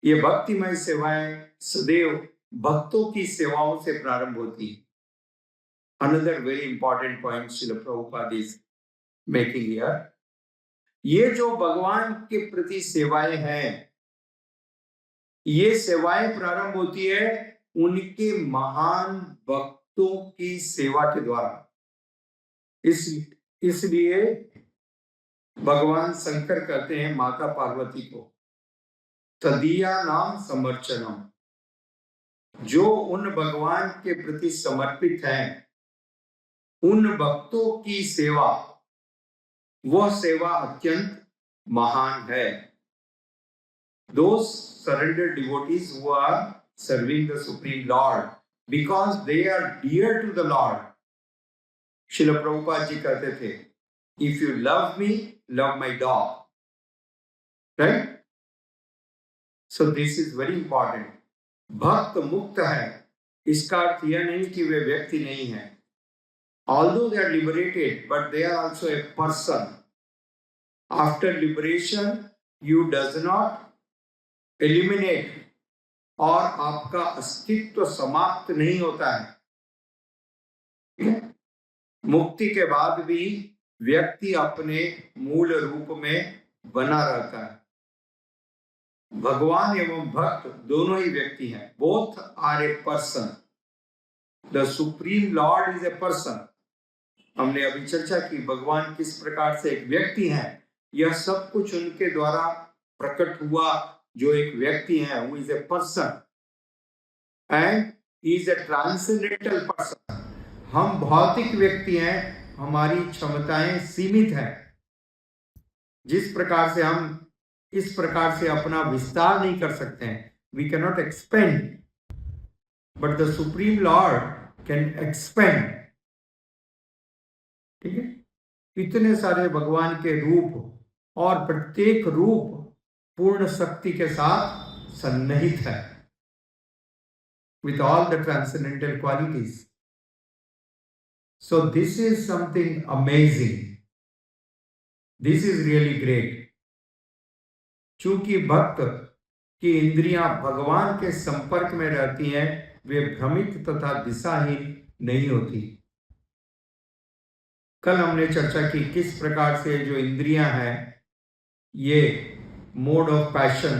ये भक्तिमय सेवाएं सदैव भक्तों की सेवाओं से प्रारंभ होती है। Another very important point Srila Prabhupada is making here, ये जो भगवान के प्रति सेवाएं हैं, ये सेवाएं प्रारंभ होती है उनके महान भक्तों की सेवा के द्वारा। इसलिए भगवान शंकर कहते हैं माता पार्वती को, तदीया नाम समर्चनम, जो उन भगवान के प्रति समर्पित हैं, उन भक्तों की सेवा, वह सेवा अत्यंत महान है। Those surrendered devotees who are serving the Supreme Lord because they are dear to the Lord. Srila Prabhupada ji कहते थे, if you love me, love my dog. Right? So this is very important. भक्त मुक्त है, इसका अर्थ यह नहीं कि वे व्यक्ति नहीं है। Although they are liberated, but they are also a person. After liberation, you does not eliminate, और आपका अस्तित्व समाप्त नहीं होता है। मुक्ति के बाद भी व्यक्ति अपने मूल रूप में बना रहता है। भगवान एवं भक्त दोनों ही व्यक्ति हैं। Both are a person. The supreme lord is a person. हमने अभी चर्चा की भगवान किस प्रकार से एक व्यक्ति हैं। यह सब कुछ उनके द्वारा प्रकट हुआ, जो एक व्यक्ति है, who is a person and he is a transcendental person. हम भौतिक व्यक्ति हैं, हमारी क्षमताएं सीमित हैं। जिस प्रकार से हम इस प्रकार से अपना विस्तार नहीं कर सकते हैं, we cannot expand, but the Supreme Lord can expand. ठीक है, इतने सारे भगवान के रूप, और प्रत्येक रूप पूर्ण शक्ति के साथ सन्निहित है, with all the transcendental qualities. So this is something amazing. This is really great. चूंकि भक्त की इंद्रियां भगवान के संपर्क में रहती हैं, वे भ्रमित तथा दिशाहीन नहीं होती। कल हमने चर्चा की किस प्रकार से जो इंद्रियां हैं, ये mode of passion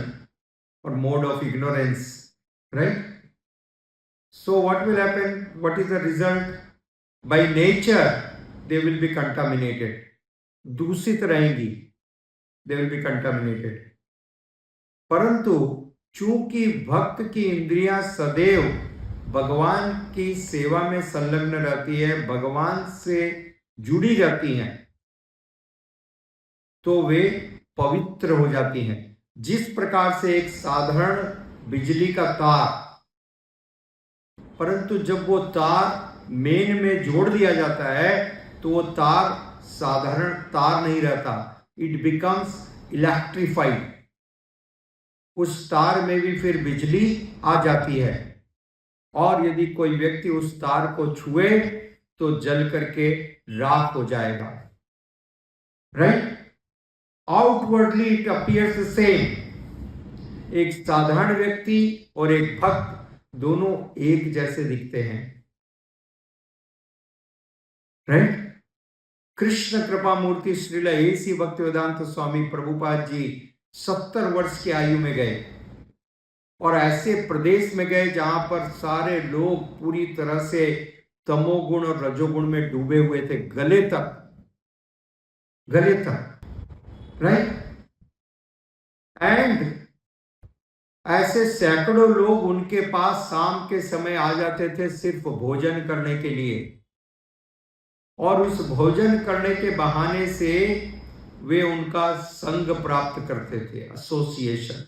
or mode of ignorance, right? So what will happen? What is the result? By nature they will be contaminated. दूषित रहेंगी, they will be contaminated. परंतु चूंकि भक्त की इंद्रियां सदैव भगवान की सेवा में संलग्न रहती है, भगवान से जुड़ी रहती हैं, तो वे पवित्र हो जाती हैं। जिस प्रकार से एक साधारण बिजली का तार, परंतु जब वो तार मेन में जोड़ दिया जाता है तो वो तार साधारण तार नहीं रहता, इट बिकम्स इलेक्ट्रीफाइड। उस तार में भी फिर बिजली आ जाती है, और यदि कोई व्यक्ति उस तार को छुए तो जल करके राख हो जाएगा। Right? Outwardly it appears the same. एक साधारण व्यक्ति और एक भक्त दोनों एक जैसे दिखते हैं। राइट? कृष्ण कृपा मूर्ति श्रील एसी भक्तिवेदांत स्वामी प्रभुपाद जी 70 वर्ष की आयु में गए, और ऐसे प्रदेश में गए जहां पर सारे लोग पूरी तरह से तमोगुण और रजोगुण में डूबे हुए थे, गले तक। राइट? एंड ऐसे सैकड़ों लोग उनके पास शाम के समय आ जाते थे सिर्फ भोजन करने के लिए, और उस भोजन करने के बहाने से वे उनका संग प्राप्त करते थे, एसोसिएशन,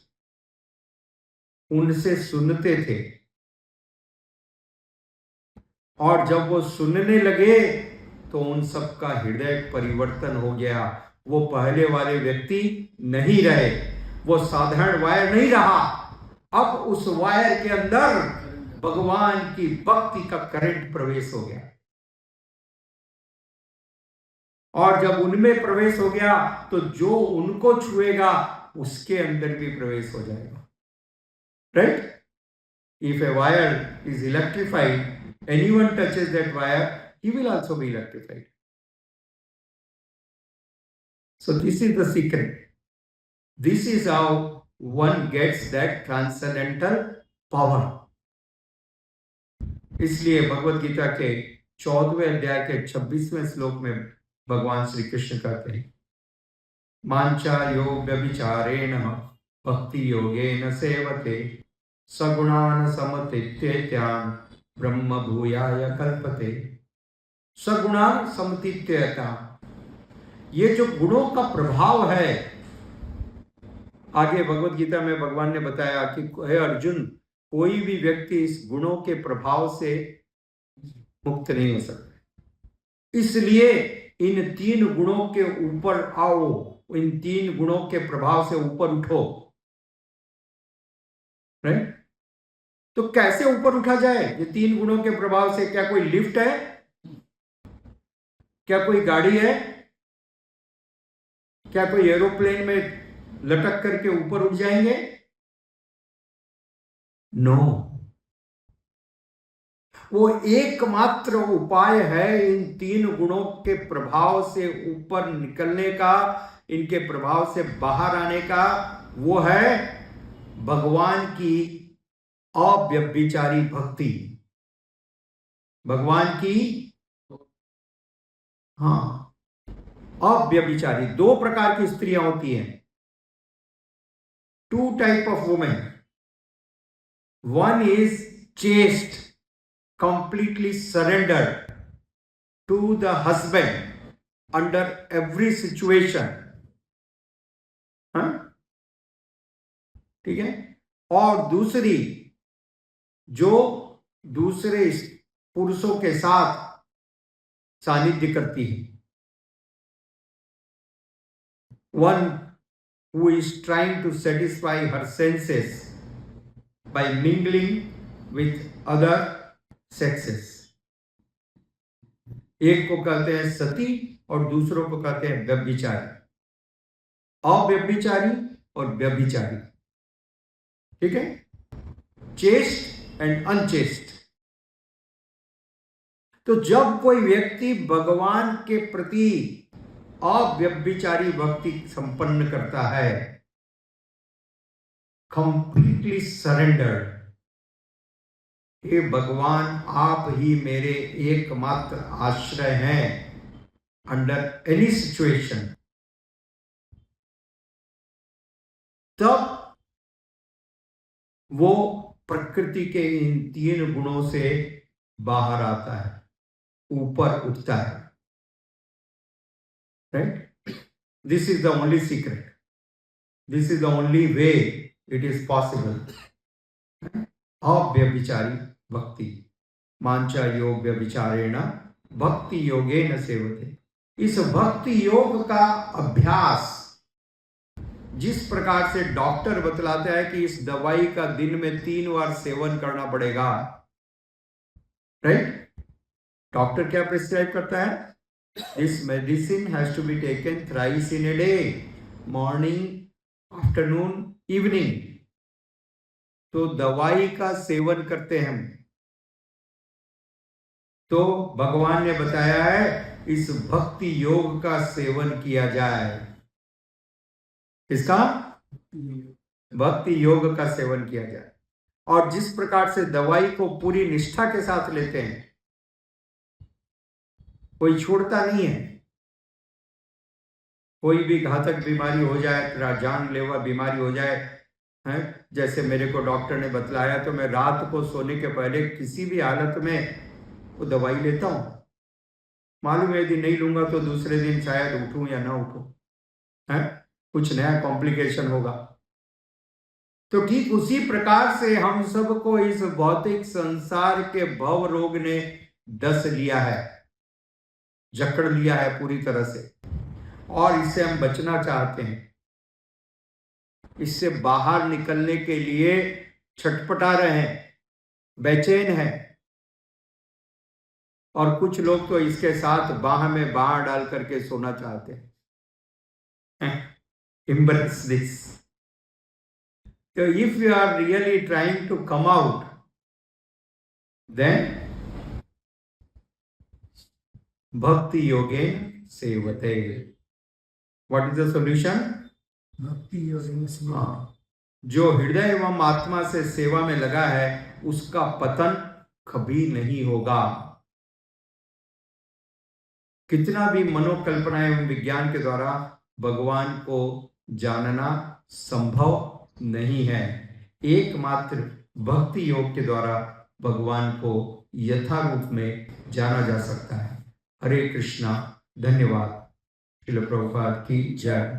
उनसे सुनते थे। और जब वो सुनने लगे तो उन सबका हृदय परिवर्तन हो गया। वो पहले वाले व्यक्ति नहीं रहे, वो साधारण वायर नहीं रहा, अब उस वायर के अंदर भगवान की भक्ति का करंट प्रवेश हो गया। और जब उनमें प्रवेश हो गया तो जो उनको छुएगा उसके अंदर भी प्रवेश हो जाएगा। right? If a wire is electrified, anyone touches that wire, he will also be electrified. So this is the secret. This is how one gets that transcendental power. इसलिए भगवत गीता के 14वें अध्याय के 26वें श्लोक में भगवान श्री कृष्ण कहते हैं, मांचा योग व्यभिचारेण भक्ति योगेन सेवते सगुणान समतीत्येत्यान ब्रह्म भूयाय कल्पते। सगुणान समतीत्येत्यान, ये जो गुणों का प्रभाव है, आगे भगवत गीता में भगवान ने बताया कि हे अर्जुन, कोई भी व्यक्ति इस गुणों के प्रभाव से मुक्त नहीं हो सकता। इसलिए इन 3 गुणों के ऊपर आओ, इन 3 गुणों के प्रभाव से ऊपर उठो, राइट? तो कैसे ऊपर उठा जाए ये 3 गुणों के प्रभाव से? क्या कोई लिफ्ट है? क्या कोई गाड़ी है? क्या कोई एरोप्लेन में लटक करके ऊपर उठ जाएंगे? नो, वो एकमात्र उपाय है इन 3 गुणों के प्रभाव से ऊपर निकलने का, इनके प्रभाव से बाहर आने का, वो है भगवान की अव्यभिचारी भक्ति। भगवान की, हाँ, अव्यभिचारी। 2 प्रकार की स्त्रियां होती हैं, 2 type of women. One is chaste, completely surrendered to the husband under every situation, हाँ, ठीक है? और दूसरी जो दूसरे पुरुषों के साथ सानिध्य करती है। One who is trying to satisfy her senses by mingling with other sexes. एक को कहते हैं सती और दूसरों को कहते हैं व्यभिचारी, अव्यभिचारी और व्यभिचारी, ठीक है? Chaste and unchaste. तो जब कोई व्यक्ति भगवान के प्रति अव्यभिचारी भक्ति संपन्न करता है, कंप्लीटली सरेंडर्ड, हे भगवान आप ही मेरे एकमात्र आश्रय हैं अंडर एनी सिचुएशन, तब वो प्रकृति के इन 3 गुणों से बाहर आता है, ऊपर उठता है, right? This is the only secret, this is the only way it is possible. अव्यभिचारी भक्ति, मांचा योग व्यभिचारेण भक्ति योगेन सेवते। इस भक्ति योग का अभ्यास, जिस प्रकार से डॉक्टर बतलाता है कि इस दवाई का दिन में 3 बार सेवन करना पड़ेगा, राइट? डॉक्टर क्या प्रिस्क्राइब करता है? This medicine has to be taken thrice in a day, morning, afternoon, evening. तो दवाई का सेवन करते हैं हम। तो भगवान ने बताया है इस भक्ति योग का सेवन किया जाए। इसका भक्ति योग का सेवन किया जाए। और जिस प्रकार से दवाई को पूरी निष्ठा के साथ लेते हैं, कोई छोड़ता नहीं है। कोई भी घातक बीमारी हो जाए, जानलेवा बीमारी हो जाए, हैं, जैसे मेरे को डॉक्टर ने बतलाया, तो मैं रात को सोने के पहले किसी भी हालत में वो दवाई लेता हूँ। मालूम है यदि नहीं लूंगा तो दूसरे दिन शायद उठूं या ना उठूं, हैं, कुछ नया कॉम्प्लिकेशन होगा। तो ठीक उसी प्रकार से हम सबको इस भौतिक संसार के भव रोग ने डस लिया है, जकड़ लिया है पूरी तरह से, और इससे हम बचना चाहते हैं। इससे बाहर निकलने के लिए छटपटा रहे हैं, बेचैन हैं, और कुछ लोग तो इसके साथ बाह में बाह डाल करके सोना चाहते हैं। Embrace this. So if you are really trying to come out, then bhakti yogen sevate. What is the solution? भक्ति योगेन सेवते। हाँ, जो हृदय एवं आत्मा से सेवा में लगा है उसका पतन कभी नहीं होगा। कितना भी मनोकल्पना एवं विज्ञान के द्वारा भगवान को जानना संभव नहीं है। एकमात्र भक्ति योग के द्वारा भगवान को यथारूप में जाना जा सकता है। हरे कृष्णा। धन्यवाद। श्रील प्रभुपाद की जय।